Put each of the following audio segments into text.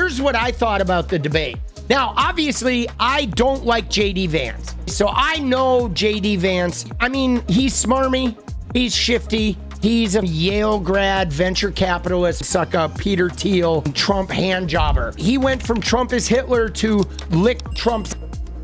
here's what I thought about the debate. Now, obviously, I don't like JD Vance. So I know JD Vance. I mean, he's smarmy. He's shifty. He's a Yale grad venture capitalist, suck up Peter Thiel, Trump hand jobber. He went from Trump is Hitler to lick Trump's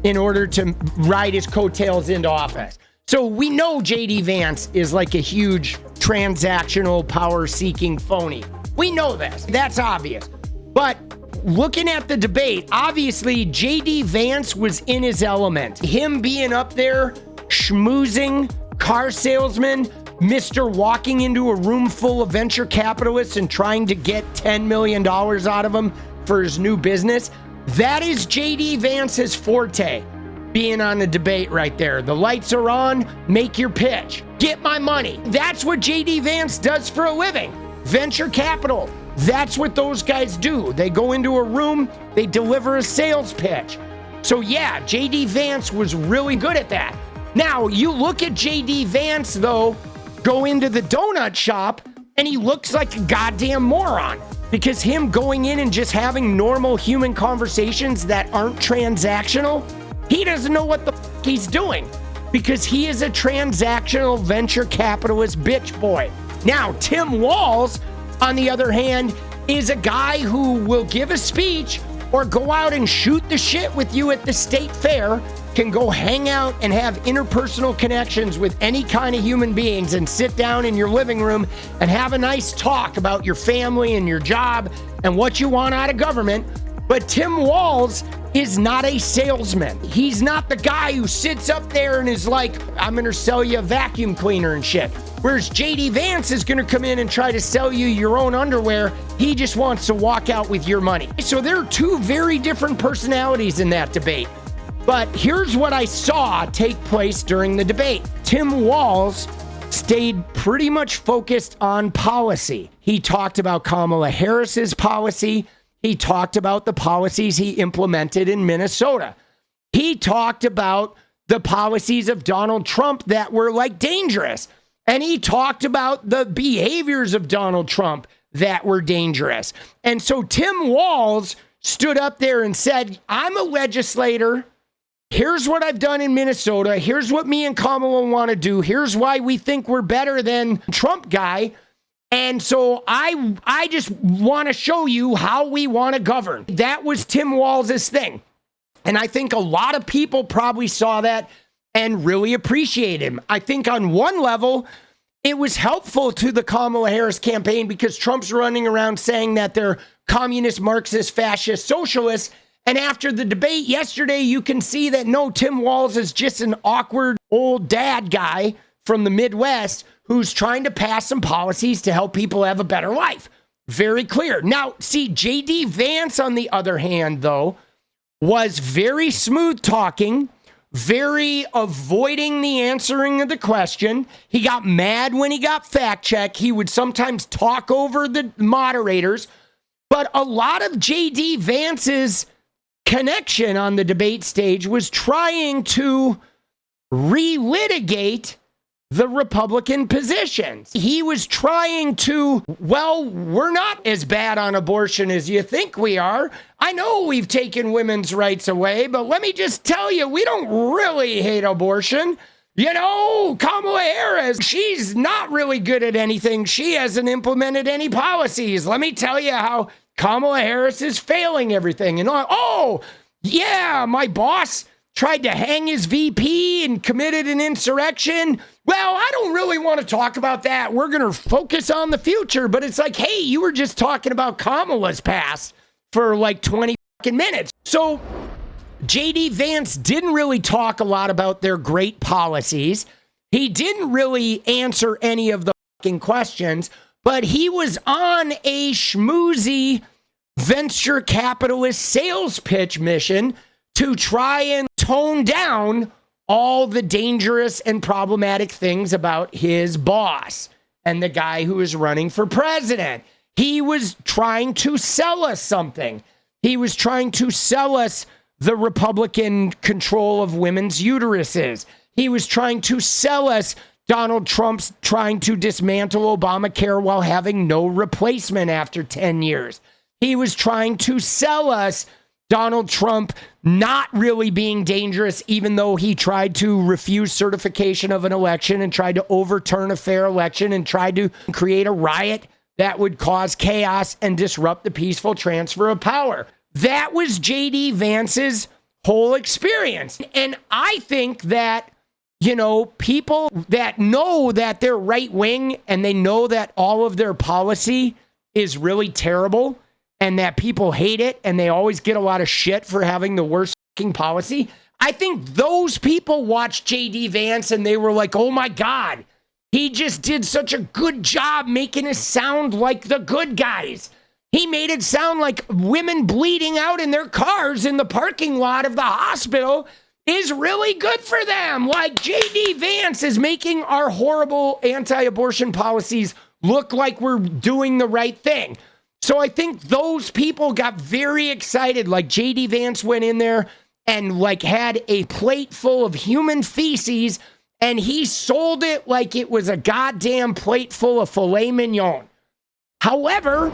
in order to ride his coattails into office. So we know JD Vance is like a huge transactional power-seeking phony. We know this. That's obvious. But looking at the debate, obviously JD Vance was in his element. Him being up there, schmoozing, car salesman, Mr. walking into a room full of venture capitalists and trying to get $10 million out of them for his new business. That is JD Vance's forte, being on the debate right there. The lights are on, make your pitch, get my money. That's what JD Vance does for a living. Venture capital. That's what those guys do. They go into a room, they deliver a sales pitch. So yeah, JD Vance was really good at that. Now, you look at JD Vance, though, go into the donut shop, and he looks like a goddamn moron. Because him going in and just having normal human conversations that aren't transactional, he doesn't know what the fuck he's doing. Because he is a transactional venture capitalist bitch boy. Now, Tim Walz, on the other hand, is a guy who will give a speech or go out and shoot the shit with you at the state fair, can go hang out and have interpersonal connections with any kind of human beings and sit down in your living room and have a nice talk about your family and your job and what you want out of government. But Tim Walz is not a salesman. He's not the guy who sits up there and is like, I'm going to sell you a vacuum cleaner and shit. Whereas JD Vance is going to come in and try to sell you your own underwear. He just wants to walk out with your money. So there are two very different personalities in that debate. But here's what I saw take place during the debate. Tim Walz stayed pretty much focused on policy. He talked about Kamala Harris's policy. He talked about the policies he implemented in Minnesota. He talked about the policies of Donald Trump that were like dangerous. And he talked about the behaviors of Donald Trump that were dangerous. And so Tim Walz stood up there and said, I'm a legislator. Here's what I've done in Minnesota. Here's what me and Kamala want to do. Here's why we think we're better than Trump guy. And so I just want to show you how we want to govern. That was Tim Walz's thing. And I think a lot of people probably saw that and really appreciate him. I think on one level, it was helpful to the Kamala Harris campaign because Trump's running around saying that they're communist, Marxist, fascist, socialists. And after the debate yesterday, you can see that no, Tim Walz is just an awkward old dad guy from the Midwest who's trying to pass some policies to help people have a better life. Very clear. Now, see, JD Vance, on the other hand, though, was very smooth talking, very avoiding the answering of the question. He got mad when he got fact checked. He would sometimes talk over the moderators. But a lot of JD Vance's connection on the debate stage was trying to relitigate the Republican positions. He was trying to, well, we're not as bad on abortion as you think we are. I know we've taken women's rights away, but let me just tell you, we don't really hate abortion. You know, Kamala Harris, she's not really good at anything. She hasn't implemented any policies. Let me tell you how Kamala Harris is failing everything. And oh, yeah, my boss tried to hang his VP and committed an insurrection. Well, I don't really want to talk about that. We're going to focus on the future. But it's like, hey, you were just talking about Kamala's past for like 20 fucking minutes. So JD Vance didn't really talk a lot about their great policies. He didn't really answer any of the fucking questions, but he was on a schmoozy venture capitalist sales pitch mission to try and tone down all the dangerous and problematic things about his boss and the guy who is running for president. He was trying to sell us something. He was trying to sell us the Republican control of women's uteruses. He was trying to sell us Donald Trump's trying to dismantle Obamacare while having no replacement after 10 years. He was trying to sell us Donald Trump not really being dangerous, even though he tried to refuse certification of an election and tried to overturn a fair election and tried to create a riot that would cause chaos and disrupt the peaceful transfer of power. That was JD Vance's whole experience. And I think that, you know, people that know that they're right wing and they know that all of their policy is really terrible and that people hate it and they always get a lot of shit for having the worst fucking policy. I think those people watched JD Vance and they were like, oh my God, he just did such a good job making us sound like the good guys. He made it sound like women bleeding out in their cars in the parking lot of the hospital is really good for them. Like JD Vance is making our horrible anti-abortion policies look like we're doing the right thing. So I think those people got very excited. Like JD Vance went in there and like had a plate full of human feces and he sold it like it was a goddamn plate full of filet mignon. However,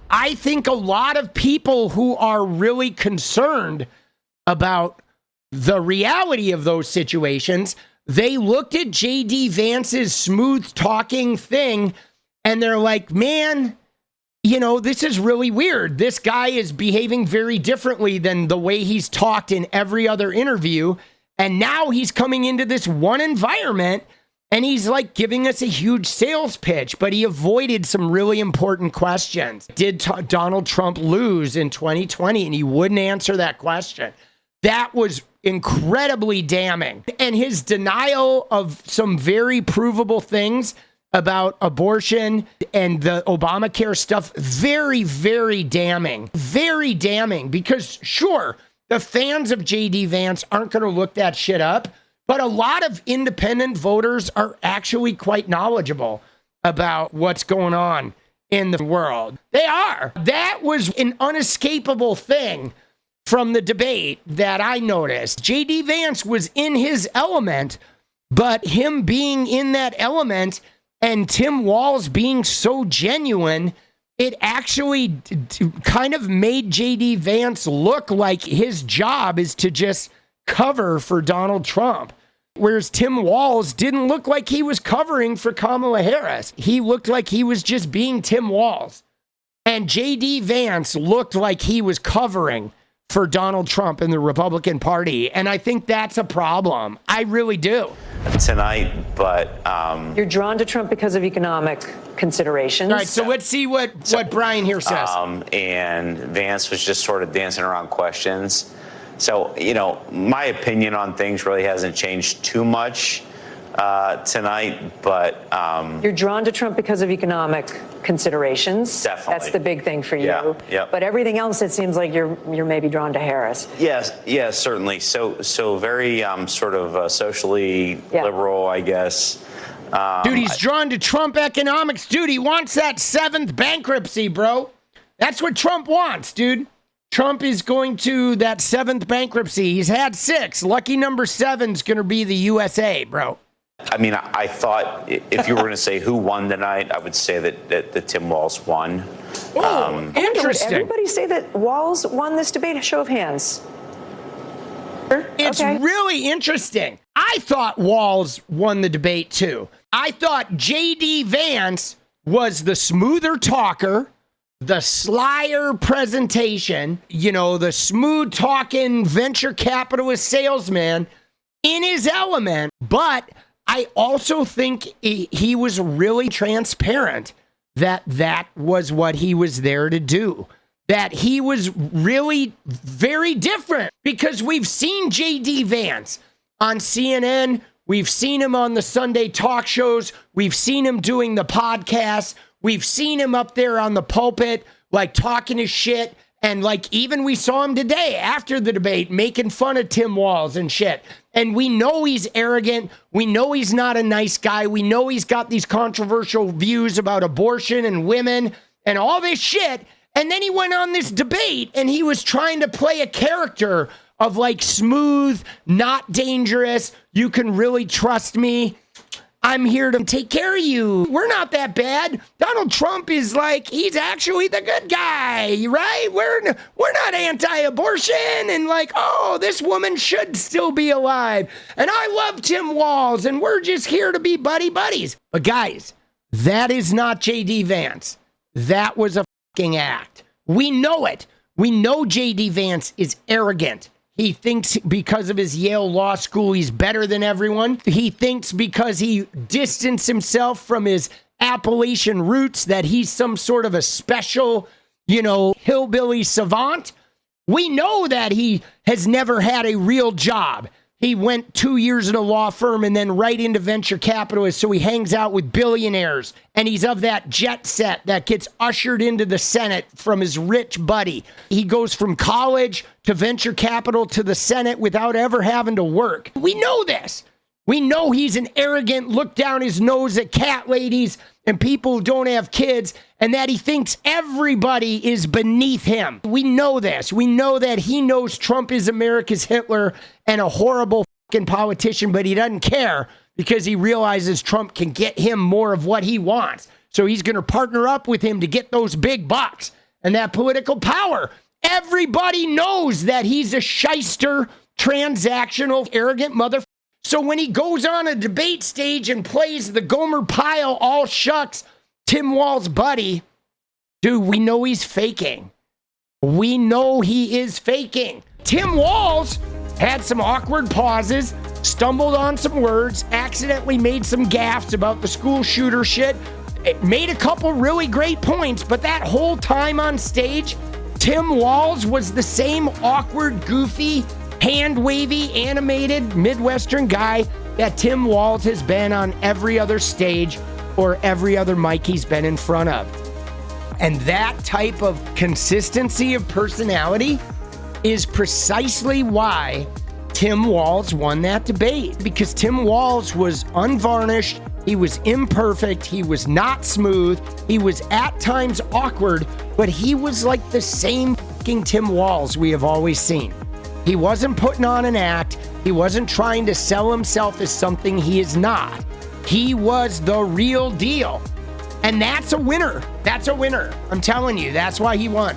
I think a lot of people who are really concerned about the reality of those situations, they looked at JD Vance's smooth talking thing and they're like, man, you know, this is really weird. This guy is behaving very differently than the way he's talked in every other interview. And now he's coming into this one environment and he's like giving us a huge sales pitch, but he avoided some really important questions. Did Donald Trump lose in 2020? And he wouldn't answer that question. That was incredibly damning. And his denial of some very provable things about abortion and the Obamacare stuff, very, very damning. Very damning because sure, the fans of JD Vance aren't going to look that shit up, but a lot of independent voters are actually quite knowledgeable about what's going on in the world. They are. That was an unescapable thing from the debate that I noticed. JD Vance was in his element, but him being in that element and Tim Walz being so genuine, it actually kind of made JD Vance look like his job is to just cover for Donald Trump. Whereas Tim Walz didn't look like he was covering for Kamala Harris. He looked like he was just being Tim Walz. And JD Vance looked like he was covering for Donald Trump and the Republican Party. And I think that's a problem. I really do. Tonight, but you're drawn to Trump because of economic considerations. All right, so let's see what Brian here says. And Vance was just sort of dancing around questions. So, you know, my opinion on things really hasn't changed too much tonight, but you're drawn to Trump because of economic considerations. Definitely. That's the big thing for you. Yeah. But everything else, it seems like you're maybe drawn to Harris. Yes, certainly. So very sort of socially liberal, I guess. Dude, he's drawn to Trump economics. Dude, he wants that 7th bankruptcy, bro. That's what Trump wants, dude. Trump is going to that 7th bankruptcy. He's had 6. Lucky number 7's going to be the USA, bro. I mean, I thought if you were going to say who won tonight, I would say that Tim Walz won. Oh, interesting. Would everybody say that Walz won this debate? Show of hands. It's really interesting. I thought Walz won the debate, too. I thought JD Vance was the smoother talker, the slyer presentation, you know, the smooth talking venture capitalist salesman in his element. But I also think he was really transparent that was what he was there to do. That he was really very different because we've seen JD Vance on CNN. We've seen him on the Sunday talk shows. We've seen him doing the podcast. We've seen him up there on the pulpit, like talking his shit. And like even we saw him today after the debate making fun of Tim Walz and shit. And we know he's arrogant. We know he's not a nice guy. We know he's got these controversial views about abortion and women and all this shit. And then he went on this debate and he was trying to play a character of like smooth, not dangerous. You can really trust me. I'm here to take care of you. We're not that bad. Donald Trump is like, he's actually the good guy, right? We're not anti-abortion and like, oh, this woman should still be alive. And I love Tim Walz and we're just here to be buddies. But guys, that is not JD Vance. That was a fucking act. We know it. We know JD Vance is arrogant. He thinks because of his Yale Law School, he's better than everyone. He thinks because he distanced himself from his Appalachian roots that he's some sort of a special, hillbilly savant. We know that he has never had a real job. He went 2 years in a law firm and then right into venture capitalists. So he hangs out with billionaires and he's of that jet set that gets ushered into the Senate from his rich buddy. He goes from college to venture capital to the Senate without ever having to work. We know this. We know he's an arrogant, look down his nose at cat ladies and people who don't have kids, and that he thinks everybody is beneath him. We know this. We know that he knows Trump is America's Hitler and a horrible fucking politician, but he doesn't care because he realizes Trump can get him more of what he wants. So he's going to partner up with him to get those big bucks and that political power. Everybody knows that he's a shyster, transactional, arrogant motherfucker. So when he goes on a debate stage and plays the Gomer Pyle, all shucks, Tim Walz buddy, dude, we know he's faking. We know he is faking. Tim Walz had some awkward pauses, stumbled on some words, accidentally made some gaffes about the school shooter shit, made a couple really great points, but that whole time on stage, Tim Walz was the same awkward, goofy, hand-wavy, animated Midwestern guy that Tim Walz has been on every other stage or every other mic he's been in front of. And that type of consistency of personality is precisely why Tim Walz won that debate. Because Tim Walz was unvarnished, he was imperfect, he was not smooth, he was at times awkward, but he was like the same fucking Tim Walz we have always seen. He wasn't putting on an act. He wasn't trying to sell himself as something he is not. He was the real deal. And that's a winner. That's a winner. I'm telling you, that's why he won.